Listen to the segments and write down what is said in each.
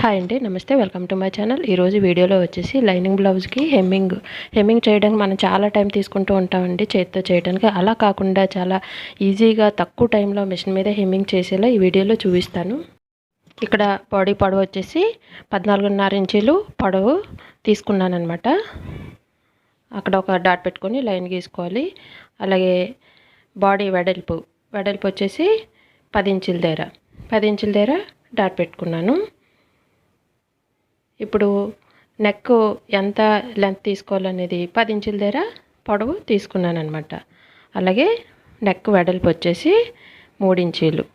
Hi అండి, నమస్తే. Welcome to my channel. ఈరోజు వీడియోలో వచ్చేసి లైనింగ్ బ్లౌజ్కి హెమ్మింగ్ చేయడానికి మనం చాలా టైం తీసుకుంటూ ఉంటామండి చేతితో చేయడానికి. అలా కాకుండా చాలా ఈజీగా తక్కువ టైంలో మిషన్ మీద హెమ్మింగ్ చేసేలా ఈ వీడియోలో చూపిస్తాను. ఇక్కడ బాడీ పొడవు వచ్చేసి 14.5 ఇంచీలు పొడవు తీసుకున్నాను అనమాట. అక్కడ ఒక డాట్ పెట్టుకొని లైన్ గీసుకోవాలి. అలాగే బాడీ వెడల్పు వచ్చేసి 10 ఇంచుల దగ్గర డాట్ పెట్టుకున్నాను. ఇప్పుడు నెక్ ఎంత లెంత్ తీసుకోవాలనేది 10 ఇంచుల దగ్గర పొడవు తీసుకున్నాను అనమాట. అలాగే నెక్ వెడల్పు వచ్చేసి 3 ఇంచీలు,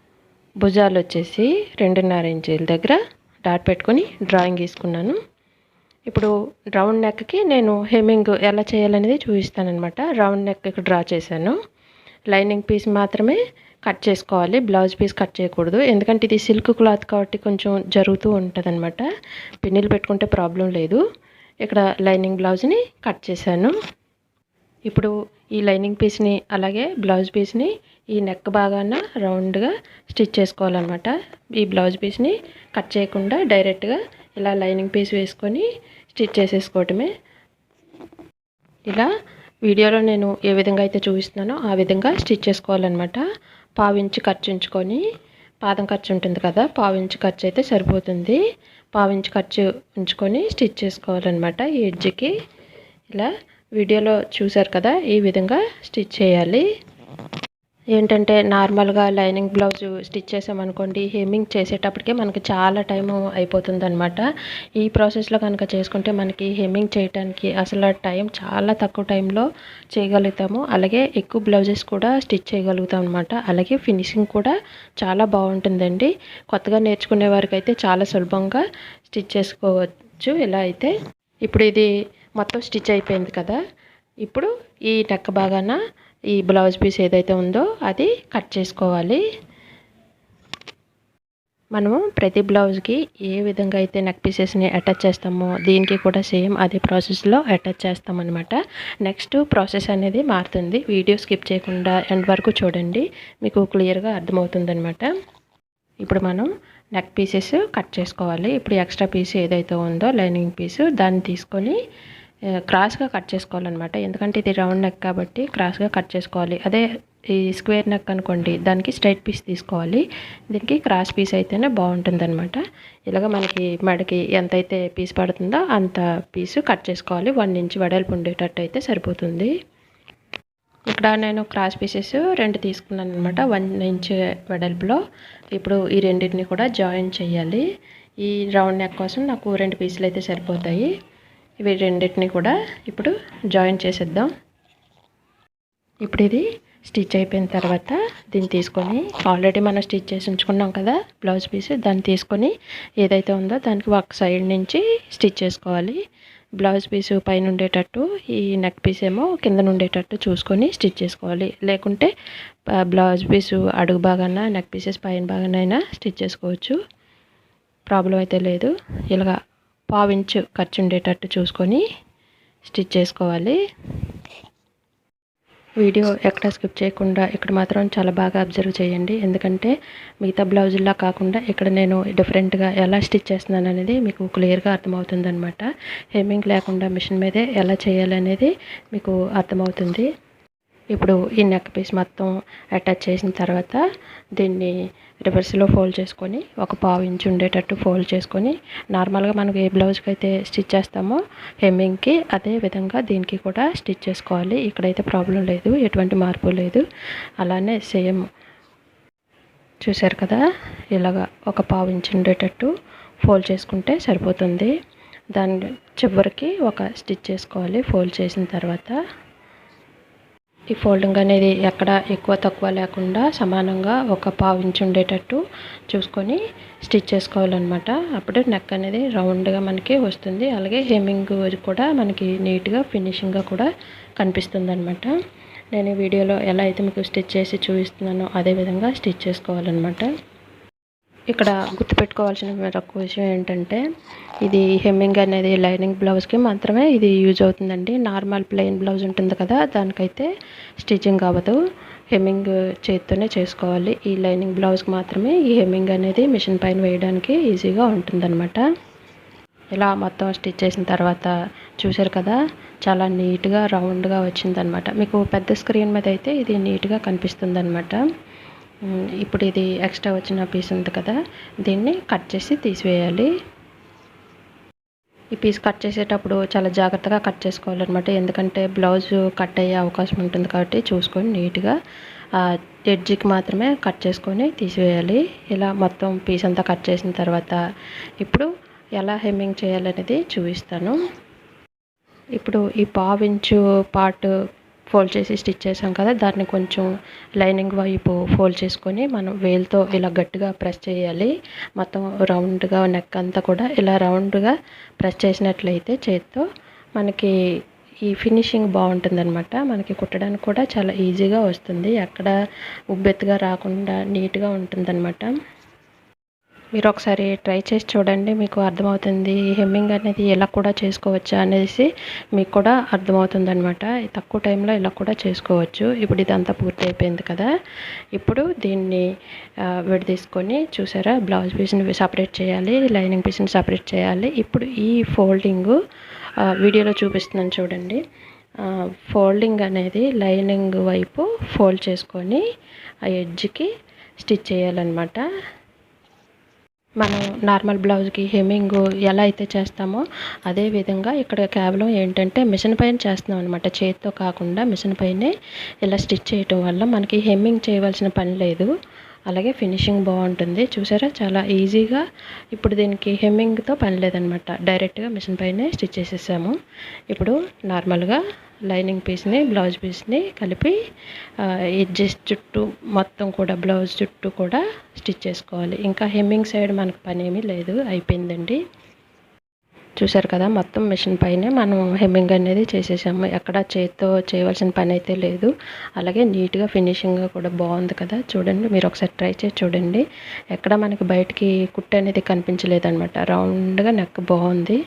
భుజాలు వచ్చేసి 2.5 ఇంచీల దగ్గర డాట్ పెట్టుకొని డ్రాయింగ్ గీసుకున్నాను. ఇప్పుడు రౌండ్ నెక్కి నేను హెమ్మింగ్ ఎలా చేయాలనేది చూపిస్తాను అనమాట. రౌండ్ నెక్కి డ్రా చేశాను. లైనింగ్ పీస్ మాత్రమే కట్ చేసుకోవాలి, బ్లౌజ్ పీస్ కట్ చేయకూడదు. ఎందుకంటే ఇది సిల్క్ క్లాత్ కాబట్టి కొంచెం జరుగుతూ ఉంటుంది అనమాట. పిన్నులు పెట్టుకుంటే ప్రాబ్లం లేదు. ఇక్కడ లైనింగ్ బ్లౌజ్ని కట్ చేశాను. ఇప్పుడు ఈ లైనింగ్ పీస్ని అలాగే బ్లౌజ్ పీస్ని ఈ నెక్ భాగాన రౌండ్గా స్టిచ్ చేసుకోవాలన్నమాట. ఈ బ్లౌజ్ పీస్ని కట్ చేయకుండా డైరెక్ట్గా ఇలా లైనింగ్ పీస్ వేసుకొని స్టిచ్ చేసేసుకోవటమే. ఇలా వీడియోలో నేను ఏ విధంగా అయితే చూపిస్తున్నానో ఆ విధంగా స్టిచ్ చేసుకోవాలన్నమాట. 1/4 ఇంచు ఖర్చు ఉంచుకొని, పాదం ఖర్చు ఉంటుంది కదా, 1/4 ఇంచు ఖర్చు అయితే సరిపోతుంది. 1/4 ఇంచు ఖర్చు ఉంచుకొని స్టిచ్ చేసుకోవాలన్నమాట. ఈ ఎడ్జ్కి ఇలా వీడియోలో చూసారు కదా, ఈ విధంగా స్టిచ్ చేయాలి. ఏంటంటే నార్మల్గా లైనింగ్ బ్లౌజ్ స్టిచ్ చేసామనుకోండి, హెమ్మింగ్ చేసేటప్పటికే మనకి చాలా టైము అయిపోతుంది అనమాట. ఈ ప్రాసెస్లో కనుక చేసుకుంటే మనకి హెమ్మింగ్ చేయడానికి అసలు టైం చాలా తక్కువ టైంలో చేయగలుగుతాము. అలాగే ఎక్కువ బ్లౌజెస్ కూడా స్టిచ్ చేయగలుగుతాం అనమాట. అలాగే ఫినిషింగ్ కూడా చాలా బాగుంటుందండి. కొత్తగా నేర్చుకునే వారికి అయితే చాలా సులభంగా స్టిచ్ చేసుకోవచ్చు ఇలా అయితే. ఇప్పుడు ఇది మొత్తం స్టిచ్ అయిపోయింది కదా. ఇప్పుడు ఈ నెక్ భాగాన ఈ బ్లౌజ్ పీస్ ఏదైతే ఉందో అది కట్ చేసుకోవాలి. మనము ప్రతి బ్లౌజ్కి ఏ విధంగా అయితే నెక్ పీసెస్ని అటాచ్ చేస్తామో దీనికి కూడా సేమ్ అదే ప్రాసెస్లో అటాచ్ చేస్తామన్నమాట. నెక్స్ట్ ప్రాసెస్ అనేది మారుతుంది. వీడియో స్కిప్ చేయకుండా ఎండ్ వరకు చూడండి, మీకు క్లియర్గా అర్థమవుతుంది అనమాట. ఇప్పుడు మనం నెక్ పీసెస్ కట్ చేసుకోవాలి. ఇప్పుడు ఎక్స్ట్రా పీస్ ఏదైతే ఉందో లైనింగ్ పీసు దాన్ని తీసుకొని క్రాస్గా కట్ చేసుకోవాలన్నమాట. ఎందుకంటే ఇది రౌండ్ నెక్ కాబట్టి క్రాస్గా కట్ చేసుకోవాలి. అదే ఈ స్క్వేర్ నెక్ అనుకోండి, దానికి స్ట్రైట్ పీస్ తీసుకోవాలి. దీనికి క్రాస్ పీస్ అయితేనే బాగుంటుంది అనమాట. ఇలాగ మనకి మెడకి ఎంతైతే పీస్ పడుతుందో అంత పీసు కట్ చేసుకోవాలి. 1 ఇంచ్ వెడల్పు ఉండేటట్టు అయితే సరిపోతుంది. ఇక్కడ నేను క్రాస్ పీసెస్ 2 తీసుకున్నాను అనమాట, 1 ఇంచ్ వెడల్పులో. ఇప్పుడు ఈ రెండింటిని కూడా జాయిన్ చేయాలి. ఈ రౌండ్ నెక్ కోసం నాకు 2 పీసులు అయితే సరిపోతాయి. ఇవి రెండింటిని కూడా ఇప్పుడు జాయిన్ చేసేద్దాం. ఇప్పుడు ఇది స్టిచ్ అయిపోయిన తర్వాత దీన్ని తీసుకొని, ఆల్రెడీ మనం స్టిచ్ చేసి ఉంచుకున్నాం కదా బ్లౌజ్ పీస్, దాన్ని తీసుకొని ఏదైతే ఉందో దానికి ఒక సైడ్ నుంచి స్టిచ్ చేసుకోవాలి. బ్లౌజ్ పీసు పైన ఉండేటట్టు, ఈ నెక్ పీస్ ఏమో కింద ఉండేటట్టు చూసుకొని స్టిచ్ చేసుకోవాలి. లేకుంటే బ్లౌజ్ పీసు అడుగు బాగాన, నెక్ పీసెస్ పైన బాగానైనా స్టిచ్ చేసుకోవచ్చు, ప్రాబ్లం అయితే లేదు. ఇలాగా 1/4 ఇంచు ఖర్చు ఉండేటట్టు చూసుకొని స్టిచ్ చేసుకోవాలి. వీడియో ఎక్కడ స్కిప్ చేయకుండా ఇక్కడ మాత్రం చాలా బాగా అబ్జర్వ్ చేయండి. ఎందుకంటే మిగతా బ్లౌజుల్లా కాకుండా ఇక్కడ నేను డిఫరెంట్గా ఎలా స్టిచ్ చేస్తున్నాను అనేది మీకు క్లియర్గా అర్థమవుతుంది అనమాట. హెమ్మింగ్ లేకుండా మిషన్ మీదే ఎలా చేయాలనేది మీకు అర్థమవుతుంది. ఇప్పుడు ఈ నెక్ పీస్ మొత్తం అటాచ్ చేసిన తర్వాత దీన్ని రివర్స్లో ఫోల్డ్ చేసుకొని ఒక 1/4 ఇంచ్ ఉండేటట్టు ఫోల్డ్ చేసుకొని, నార్మల్గా మనకు ఏ బ్లౌజ్కి అయితే స్టిచ్ చేస్తామో హెమ్మింగ్కి అదే విధంగా దీనికి కూడా స్టిచ్ చేసుకోవాలి. ఇక్కడైతే ప్రాబ్లం లేదు, ఎటువంటి మార్పు లేదు. అలానే సేమ్ చూసారు కదా, ఇలాగా ఒక 1/4 ఇంచ్ ఉండేటట్టు ఫోల్డ్ చేసుకుంటే సరిపోతుంది. దాని చివరికి ఒక స్టిచ్ చేసుకోవాలి. ఫోల్డ్ చేసిన తర్వాత ఈ ఫోల్డింగ్ అనేది ఎక్కడ ఎక్కువ తక్కువ లేకుండా సమానంగా ఒక 1/4 ఇంచ్ ఉండేటట్టు చూసుకొని స్టిచ్ చేసుకోవాలన్నమాట. అప్పుడు నెక్ అనేది రౌండ్గా మనకి వస్తుంది. అలాగే హెమ్మింగ్ కూడా మనకి నీట్గా ఫినిషింగ్గా కూడా కనిపిస్తుంది అనమాట. నేను ఈ వీడియోలో ఎలా అయితే మీకు స్టిచ్ చేసి చూపిస్తున్నానో అదే విధంగా స్టిచ్ చేసుకోవాలన్నమాట. ఇక్కడ గుర్తుపెట్టుకోవాల్సిన మరొక విషయం ఏంటంటే, ఇది హెమ్మింగ్ అనేది లైనింగ్ బ్లౌజ్కి మాత్రమే ఇది యూజ్ అవుతుందండి. నార్మల్ ప్లెయిన్ బ్లౌజ్ ఉంటుంది కదా, దానికైతే స్టిచ్చింగ్ అవ్వదు. హెమ్మింగ్ చేత్తోనే చేసుకోవాలి. ఈ లైనింగ్ బ్లౌజ్కి మాత్రమే ఈ హెమ్మింగ్ అనేది మిషన్ పైన వేయడానికి ఈజీగా ఉంటుందన్నమాట. ఇలా మొత్తం స్టిచ్ చేసిన తర్వాత చూసారు కదా, చాలా నీట్గా రౌండ్గా వచ్చిందనమాట. మీకు పెద్ద స్క్రీన్ మీద అయితే ఇది నీట్గా కనిపిస్తుంది అనమాట. ఇప్పుడు ఇది ఎక్స్ట్రా వచ్చిన పీస్ ఉంది కదా, దీన్ని కట్ చేసి తీసివేయాలి. ఈ పీస్ కట్ చేసేటప్పుడు చాలా జాగ్రత్తగా కట్ చేసుకోవాలన్నమాట. ఎందుకంటే బ్లౌజ్ కట్ అయ్యే అవకాశం ఉంటుంది కాబట్టి చూసుకొని నీట్గా ఎడ్జ్కి మాత్రమే కట్ చేసుకొని తీసివేయాలి. ఇలా మొత్తం పీస్ అంతా కట్ చేసిన తర్వాత ఇప్పుడు ఎలా హెమ్మింగ్ చేయాలనేది చూపిస్తాను. ఇప్పుడు ఈ పావించు పార్ట్ ఫోల్డ్ చేసి స్టిచ్ చేసాం కదా, దాన్ని కొంచెం లైనింగ్ వైపు ఫోల్డ్ చేసుకొని మనం వేలుతో ఇలా గట్టిగా ప్రెస్ చేయాలి. మొత్తం రౌండ్గా నెక్ అంతా కూడా ఇలా రౌండ్గా ప్రెస్ చేసినట్లయితే చేత్తో మనకి ఈ ఫినిషింగ్ బాగుంటుందన్నమాట. మనకి కుట్టడానికి కూడా చాలా ఈజీగా వస్తుంది, ఎక్కడ ఉబ్బెత్తుగా రాకుండా నీట్గా ఉంటుందన్నమాట. మీరు ఒకసారి ట్రై చేసి చూడండి, మీకు అర్థమవుతుంది హెమ్మింగ్ అనేది ఎలా కూడా చేసుకోవచ్చా అనేసి మీకు కూడా అర్థమవుతుంది అనమాట. తక్కువ టైంలో ఇలా కూడా చేసుకోవచ్చు. ఇప్పుడు ఇదంతా పూర్తి అయిపోయింది కదా, ఇప్పుడు దీన్ని విడదీసుకొని చూసారా, బ్లౌజ్ పీస్ని సపరేట్ చేయాలి, లైనింగ్ పీస్ని సపరేట్ చేయాలి. ఇప్పుడు ఈ ఫోల్డింగు వీడియోలో చూపిస్తున్నాను చూడండి. ఫోల్డింగ్ అనేది లైనింగ్ వైపు ఫోల్డ్ చేసుకొని ఆ ఎడ్జ్కి స్టిచ్ చేయాలన్నమాట. మనం నార్మల్ బ్లౌజ్కి హెమ్మింగ్ ఎలా అయితే చేస్తామో అదే విధంగా ఇక్కడ కేవలం ఏంటంటే మిషన్ పైన చేస్తున్నాం అనమాట. చేతితో కాకుండా మిషన్ పైనే ఇలా స్టిచ్ చేయటం వల్ల మనకి హెమ్మింగ్ చేయవలసిన పని లేదు, అలాగే ఫినిషింగ్ బాగుంటుంది. చూసారా, చాలా ఈజీగా ఇప్పుడు దీనికి హెమ్మింగ్తో పని లేదనమాట, డైరెక్ట్గా మిషన్ పైనే స్టిచ్ చేసేసాము. ఇప్పుడు నార్మల్గా లైనింగ్ పీస్ని బ్లౌజ్ పీస్ని కలిపి ఎడ్జెస్ చుట్టూ మొత్తం కూడా బ్లౌజ్ చుట్టూ కూడా స్టిచ్ చేసుకోవాలి. ఇంకా హెమ్మింగ్ సైడ్ మనకు పని ఏమీ లేదు, అయిపోయిందండి. చూసారు కదా, మొత్తం మిషన్ పైనే మనం హెమ్మింగ్ అనేది చేసేసాము, ఎక్కడ చేతితో చేయవలసిన పని అయితే లేదు. అలాగే నీట్గా ఫినిషింగ్గా కూడా బాగుంది కదా, చూడండి, మీరు ఒకసారి ట్రై చేసి చూడండి. ఎక్కడ మనకి బయటికి కుట్టు అనేది కనిపించలేదన్నమాట, రౌండ్గా నెక్ బాగుంది.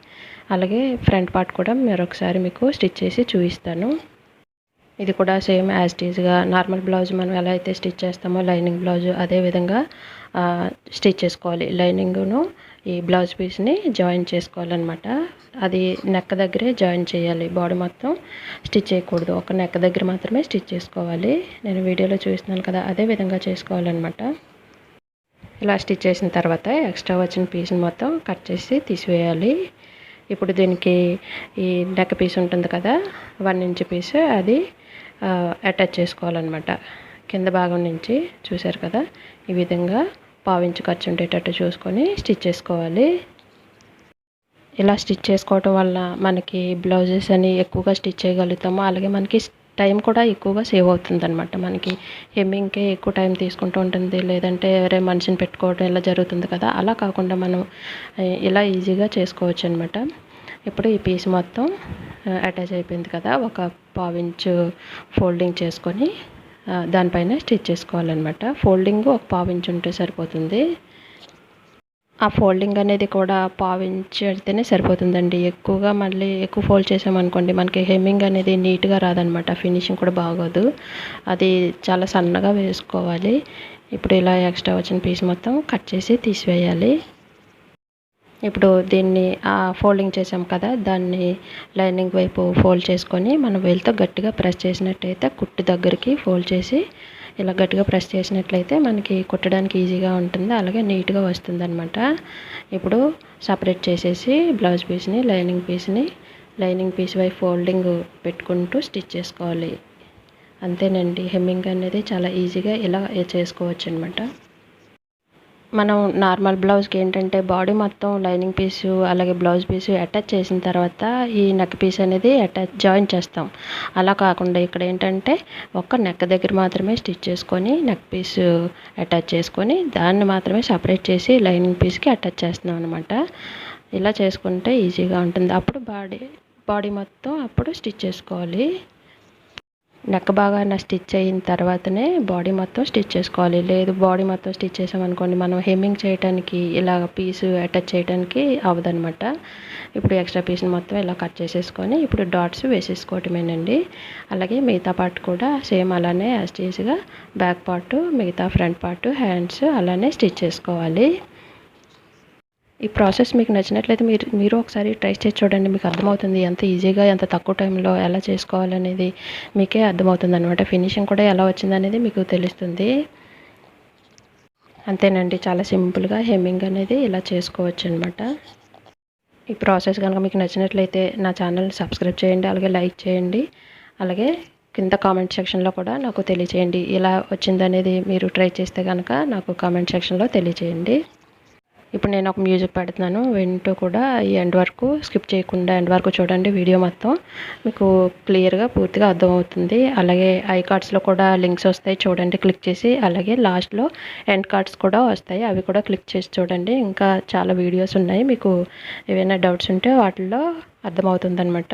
అలాగే ఫ్రంట్ పార్ట్ కూడా మరొకసారి మీకు స్టిచ్ చేసి చూపిస్తాను. ఇది కూడా సేమ్ యాజ్ టీజ్గా నార్మల్ బ్లౌజ్ మనం ఎలా అయితే స్టిచ్ చేస్తామో లైనింగ్ బ్లౌజ్ అదే విధంగా స్టిచ్ చేసుకోవాలి. లైనింగ్ను ఈ బ్లౌజ్ పీస్ని జాయిన్ చేసుకోవాలన్నమాట. అది నెక్ దగ్గరే జాయిన్ చేయాలి, బాడీ మొత్తం స్టిచ్ చేయకూడదు, ఒక నెక్ దగ్గర మాత్రమే స్టిచ్ చేసుకోవాలి. నేను వీడియోలో చూస్తున్నాను కదా, అదే విధంగా చేసుకోవాలన్నమాట. ఇలా స్టిచ్ చేసిన తర్వాత ఎక్స్ట్రా వచ్చిన పీస్ని మొత్తం కట్ చేసి తీసివేయాలి. ఇప్పుడు దీనికి ఈ నెక్ పీస్ ఉంటుంది కదా, 1 ఇంచ్ పీస్, అది అటాచ్ చేసుకోవాలన్నమాట. కింద భాగం నుంచి చూసారు కదా, ఈ విధంగా 1/2 ఇంచ్ ఖర్చు ఉండేటట్టు చూసుకొని స్టిచ్ చేసుకోవాలి. ఇలా స్టిచ్ చేసుకోవటం వల్ల మనకి బ్లౌజెస్ అని ఎక్కువగా స్టిచ్ చేయగలుగుతాము, అలాగే మనకి టైం కూడా ఎక్కువగా సేవ్ అవుతుంది అనమాట. మనకి హెమ్మింగ్కే ఎక్కువ టైం తీసుకుంటూ ఉంటుంది, లేదంటే వేరే మనిషిని పెట్టుకోవడం ఇలా జరుగుతుంది కదా, అలా కాకుండా మనం ఇలా ఈజీగా చేసుకోవచ్చు అనమాట. ఇప్పుడు ఈ పీస్ మొత్తం అటాచ్ అయిపోయింది కదా, ఒక 1/2 ఇంచ్ ఫోల్డింగ్ చేసుకొని దానిపైన స్టిచ్ చేసుకోవాలన్నమాట. ఫోల్డింగ్ ఒక 1/2 ఇంచ్ ఉంటే సరిపోతుంది. ఆ ఫోల్డింగ్ అనేది కూడా 1/2 ఇంచ్ అయితేనే సరిపోతుందండి. ఎక్కువగా మళ్ళీ ఎక్కువ ఫోల్డ్ చేసామనుకోండి మనకి హెమ్మింగ్ అనేది నీట్గా రాదనమాట, ఫినిషింగ్ కూడా బాగోదు. అది చాలా సన్నగా వేసుకోవాలి. ఇప్పుడు ఇలా ఎక్స్ట్రా వచ్చిన పీస్ మొత్తం కట్ చేసి తీసివేయాలి. ఇప్పుడు దీన్ని ఫోల్డింగ్ చేసాం కదా, దాన్ని లైనింగ్ వైపు ఫోల్డ్ చేసుకొని మనం వేలుతో గట్టిగా ప్రెస్ చేసినట్టయితే కుట్టు దగ్గరికి ఫోల్డ్ చేసి ఇలా గట్టిగా ప్రెస్ చేసినట్లయితే మనకి కుట్టడానికి ఈజీగా ఉంటుంది, అలాగే నీట్గా వస్తుంది అనమాట. ఇప్పుడు సపరేట్ చేసేసి బ్లౌజ్ పీస్ని లైనింగ్ పీస్ వైపు ఫోల్డింగ్ పెట్టుకుంటూ స్టిచ్ చేసుకోవాలి. అంతేనండి, హెమ్మింగ్ అనేది చాలా ఈజీగా ఇలా చేసుకోవచ్చు అనమాట. మనం నార్మల్ బ్లౌజ్కి ఏంటంటే బాడీ మొత్తం లైనింగ్ పీసు అలాగే బ్లౌజ్ పీసు అటాచ్ చేసిన తర్వాత ఈ నెక్ పీస్ అనేది జాయిన్ చేస్తాం. అలా కాకుండా ఇక్కడ ఏంటంటే ఒక్క నెక్ దగ్గర మాత్రమే స్టిచ్ చేసుకొని నెక్ పీసు అటాచ్ చేసుకొని దాన్ని మాత్రమే సపరేట్ చేసి లైనింగ్ పీస్కి అటాచ్ చేస్తున్నాం అనమాట. ఇలా చేసుకుంటే ఈజీగా ఉంటుంది. అప్పుడు బాడీ మొత్తం అప్పుడు స్టిచ్ చేసుకోవాలి. నెక్ బాగా స్టిచ్ అయిన తర్వాతనే బాడీ మొత్తం స్టిచ్ చేసుకోవాలి. లేదు బాడీ మొత్తం స్టిచ్ చేసామనుకోండి, మనం హెమ్మింగ్ చేయడానికి ఇలాగ పీసు అటాచ్ చేయడానికి అవ్వదనమాట. ఇప్పుడు ఎక్స్ట్రా పీస్ని మొత్తం ఇలా కట్ చేసేసుకొని ఇప్పుడు డాట్స్ వేసేసుకోవటమేనండి. అలాగే మిగతా పార్ట్ కూడా సేమ్ అలానే యాజ్ టీజ్గా బ్యాక్ పార్ట్, మిగతా ఫ్రంట్ పార్ట్, హ్యాండ్స్ అలానే స్టిచ్ చేసుకోవాలి. ఈ ప్రాసెస్ మీకు నచ్చినట్లయితే మీరు ఒకసారి ట్రై చేసి చూడండి. మీకు అర్థమవుతుంది ఎంత ఈజీగా ఎంత తక్కువ టైంలో ఎలా చేసుకోవాలనేది మీకే అర్థమవుతుంది అనమాట. ఫినిషింగ్ కూడా ఎలా వచ్చిందనేది మీకు తెలుస్తుంది. అంతేనండి, చాలా సింపుల్గా హెమ్మింగ్ అనేది ఇలా చేసుకోవచ్చు అనమాట. ఈ ప్రాసెస్ కనుక మీకు నచ్చినట్లయితే నా ఛానల్ని సబ్స్క్రైబ్ చేయండి, అలాగే లైక్ చేయండి, అలాగే కింద కామెంట్ సెక్షన్లో కూడా నాకు తెలియచేయండి. ఇలా వచ్చిందనేది మీరు ట్రై చేస్తే కనుక నాకు కామెంట్ సెక్షన్లో తెలియచేయండి. ఇప్పుడు నేను ఒక మ్యూజిక్ పెడుతున్నాను, వింటూ కూడా ఈ ఎండ్ వరకు స్కిప్ చేయకుండా ఎండ్ వరకు చూడండి. వీడియో మొత్తం మీకు క్లియర్గా పూర్తిగా అర్థమవుతుంది. అలాగే ఐ కార్డ్స్లో కూడా లింక్స్ వస్తాయి, చూడండి క్లిక్ చేసి. అలాగే లాస్ట్లో ఎండ్ కార్డ్స్ కూడా వస్తాయి, అవి కూడా క్లిక్ చేసి చూడండి. ఇంకా చాలా వీడియోస్ ఉన్నాయి, మీకు ఏవైనా డౌట్స్ ఉంటే వాటిల్లో అర్థమవుతుంది అనమాట.